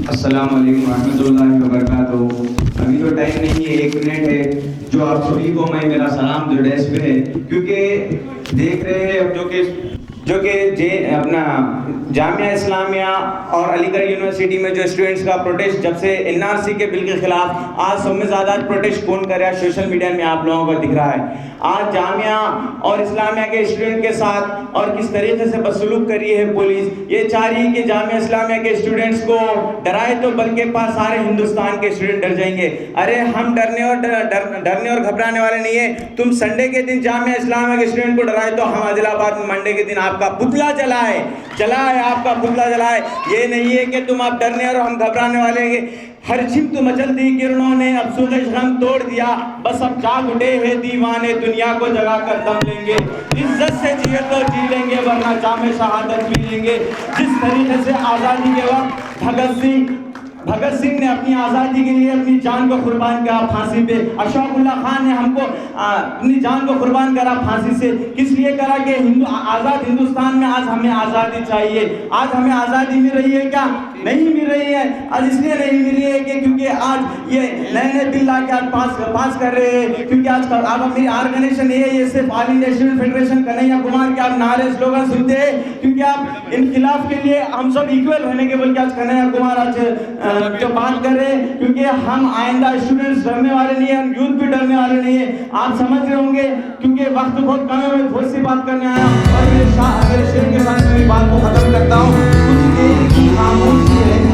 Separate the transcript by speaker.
Speaker 1: अस्सलाम वालेकुम रहमतुल्लाहि व बरकातुहू। अभी तो टाइम नहीं है, 1 मिनट है। जो आप सभी को मैं मेरा सलाम जो डेस्क पे है, क्योंकि देख रहे हैं जो कि जे अपना जामिया इस्लामिया और अलीगढ़ यूनिवर्सिटी में जो स्टूडेंट्स का प्रोटेस्ट जब से एनआरसी के बिल के खिलाफ, आज सब में ज़्यादा प्रोटेस्ट कौन कर रहा है सोशल मीडिया में आप लोगों को दिख रहा है। आज जामिया और इस्लामिया के स्टूडेंट के साथ और किस तरीके से बदसलूक कर रही है पुलिस। ये चाह रही है कि जामिया इस्लामिया के स्टूडेंट्स को डराए तो बल्कि पास सारे हिंदुस्तान के स्टूडेंट डर जाएंगे। अरे हम डरने और घबराने वाले नहीं है। तुम संडे के दिन जामिया इस्लामिया के स्टूडेंट को डराए तो हम आदिलाबाद में मंडे के दिन आपका पुतला जलाए आपका पुतला जलाए। ये नहीं है कि तुम आप डरने और हम घबराने वाले हैं। हर छिप मचल दी किरणों ने अब सूरज गम तोड़ दिया, बस अब जाग उठे हैं दीवाने, दुनिया को जगा कर दम लेंगे। इज्जत से जिए तो जी लेंगे वरना जामे शहादत पी लेंगे। जिस तरीके से आज़ादी के वक्त भगत सिंह ने अपनी आज़ादी के लिए अपनी जान को कुर्बान करा फांसी पे, अशफाक उल्लाह खान ने हमको अपनी जान को कुर्बान करा फांसी से। किस लिए करा कि आज़ाद हिंदुस्तान में आज हमें आज़ादी चाहिए। आज हमें आज़ादी मिल रही है क्या? नहीं मिल रही है। आज इसलिए नहीं मिल रही है कि क्योंकि आज ये नए बिल ला के आज पास कर रहे हैं। क्योंकि आज आप अपनी ऑर्गेनाइजेशन ये सिर्फ all India student federation Kanhaiya Kumar के आप नारे स्लोगन सुनते हैं, क्योंकि आप इनकिलाब के लिए हम सब इक्वल रहने के बोल के आज कन्हैया कुमार आज जो बात कर रहे हैं। क्योंकि हम आइंदा स्टूडेंट्स डरने वाले नहीं है, हम यूथ भी डरने वाले नहीं है। आप समझ रहे होंगे क्योंकि वक्त बहुत कम है, मैं बहुत सी बात करने आया और मेरे शेर के साथ मेरी बात को खत्म करता हूँ। कुछ देर की खामोशी है